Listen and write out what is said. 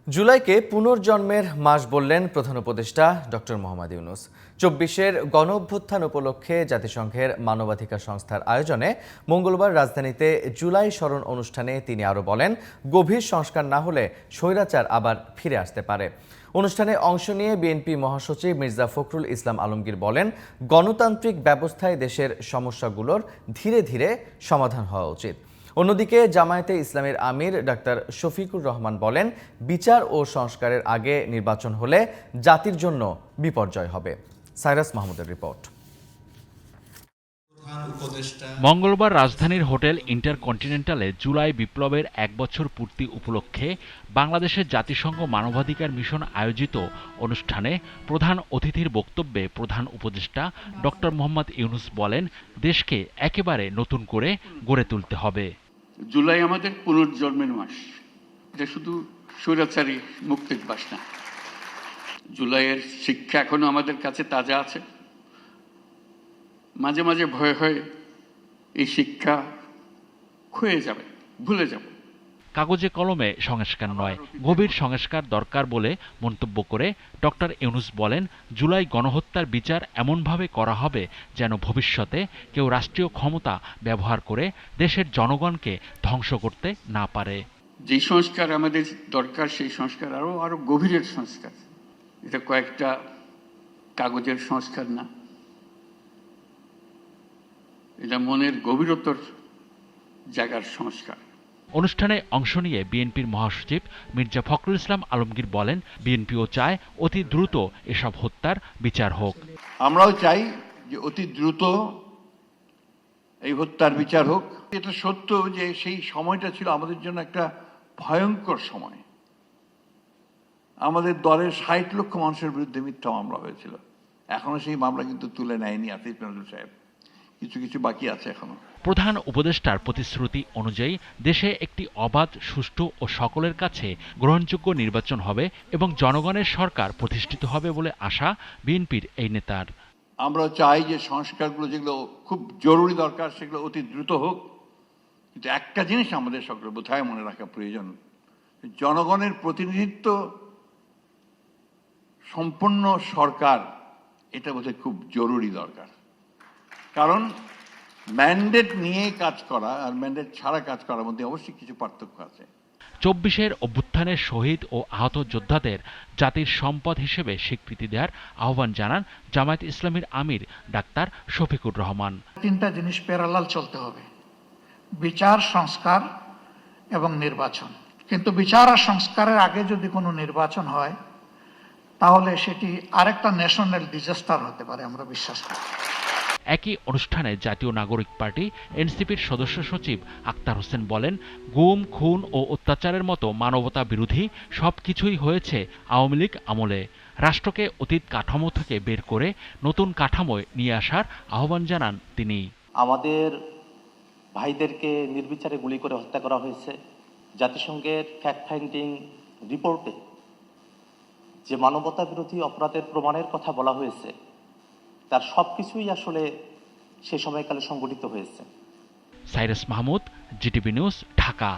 জুলাইকে পুনর্জন্মের মাস বললেন প্রধান উপদেষ্টা ডক্টর মোহাম্মদ ইউনূস। ২৪-এর গণঅভ্যুত্থান উপলক্ষে জাতিসংঘের মানবাধিকার সংস্থার আয়োজনে মঙ্গলবার রাজধানীতে জুলাই স্মরণ অনুষ্ঠানে তিনি আরও বলেন, গভীর সংস্কার না হলে স্বৈরাচার আবার ফিরে আসতে পারে। অনুষ্ঠানে অংশ নিয়ে বিএনপি মহাসচিব মির্জা ফখরুল ইসলাম আলমগীর বলেন, গণতান্ত্রিক ব্যবস্থায় দেশের সমস্যাগুলোর ধীরে ধীরে সমাধান হওয়া উচিত। অন্যদিকে জামায়াতে ইসলামের আমির ডাক্তার শফিকুর রহমান বলেন, বিচার ও সংস্কারের আগে নির্বাচন হলে জাতির জন্য বিপর্যয় হবে। সাইরাস মাহমুদের রিপোর্ট। মঙ্গলবার রাজধানীর হোটেল ইন্টারকন্টিনেন্টালে জুলাই বিপ্লবের ১ বছর পূর্তি উপলক্ষে বাংলাদেশের জাতিসংঘ মানবাধিকার মিশন আয়োজিত অনুষ্ঠানে প্রধান অতিথির বক্তব্যে প্রধান উপদেষ্টা ডক্টর মোহাম্মদ ইউনূস বলেন, দেশকে একেবারে নতুন করে গড়ে তুলতে হবে। জুলাই আমাদের পুনর্জন্মের মাস। এটা শুধু স্বৈরাচারী মুক্তির মাস না। জুলাইয়ের শিক্ষা এখনো আমাদের কাছে তাজা আছে। মাঝে মাঝে ভয়ে ভয়ে এই শিক্ষা ক্ষয়ে যাবে, ভুলে যাব। কাগজে কলমে সংস্কার নয়, গভীর সংস্কার দরকার বলে মন্তব্য করে ডক্টর ইউনূস বলেন, জুলাই গণহত্যার বিচার এমনভাবে করা হবে যেন ভবিষ্যতে কেউ রাষ্ট্রীয় ক্ষমতা ব্যবহার করে দেশের জনগণকে ধ্বংস করতে না পারে। যে সংস্কার আমাদের দরকার সেই সংস্কার আরো গভীরের সংস্কার। এটা কয়েকটা কাগজের সংস্কার না, এটা মনের গভীরতর জায়গার সংস্কার। অনুষ্ঠানে অংশ নিয়ে বিএনপির মহাসচিব মির্জা ফখরুল ইসলাম আলমগীর বলেন, বিএনপিও চায় অতি দ্রুত এসব হত্যার বিচার হোক। আমরাও চাই যে অতি দ্রুত এই হত্যার বিচার হোক। এটা সত্য যে সেই সময়টা ছিল আমাদের জন্য একটা ভয়ঙ্কর সময়। আমাদের দলের ৬০ লক্ষ মানুষের বিরুদ্ধে মিথ্যা মামলা হয়েছিল। এখনো সেই মামলা কিন্তু তুলে নেয়নি আসিফ নজরুল সাহেব, কিছু কিছু বাকি আছে এখনো। প্রধান উপদেষ্টার প্রতিশ্রুতি অনুযায়ী দেশে একটি অবাধ, সুষ্ঠু ও সকলের কাছে গ্রহণযোগ্য নির্বাচন হবে এবং জনগণের সরকার প্রতিষ্ঠিত হবে বলে আশা বিএনপির এই নেতার। আমরা চাই যে সংস্কারগুলো যেগুলো খুব জরুরি দরকার সেগুলো অতি দ্রুত হোক, কিন্তু একটা জিনিস আমাদের সকলে বোধহয় মনে রাখা প্রয়োজন, জনগণের প্রতিনিধিত্ব সম্পন্ন সরকার এটা বোধহয় খুব জরুরি দরকার। কারণ ম্যান্ডেট নিয়ে কাজ করা আর ম্যান্ডেট ছাড়া কাজ করার মধ্যে অবশ্যই কিছু পার্থক্য আছে। ২৪-এর অভ্যুত্থানের শহীদ ও আহত যোদ্ধাদের জাতির সম্পদ হিসেবে স্বীকৃতি দেওয়ার আহ্বান জানান জামায়াত ইসলামীর আমির ডাক্তার শফিকুর রহমান। তিনটা জিনিস প্যারালাল চলতে হবে, বিচার, সংস্কার এবং নির্বাচন। কিন্তু বিচার আর সংস্কারের আগে যদি কোনো নির্বাচন হয় তাহলে সেটি আরেকটা ন্যাশনাল ডিজাস্টার হতে পারে, আমরা বিশ্বাস করি। একই অনুষ্ঠানে জাতীয় নাগরিক পার্টি এনসিপির সদস্য সচিব আক্তার হোসেন বলেন, গুম, খুন ও অত্যাচারের মতো মানবতা বিরোধী সবকিছুই হয়েছে আওয়ামী লীগ আমলে। রাষ্ট্রকে অতীত কাঠামো থেকে বের করে নতুন কাঠামোয় নিয়ে আসার আহ্বান জানান তিনি। আমাদের ভাইদেরকে নির্বিচারে গুলি করে হত্যা করা হয়েছে। জাতিসংঘের ফ্যাক্ট ফাইন্ডিং রিপোর্টে যে মানবতা বিরোধী অপরাধের প্রমাণের কথা বলা হয়েছে তার সবকিছুই আসলে সে সময়কালে সংঘটিত হয়েছে। Cyrus Mahmud, GTV news, Dhaka.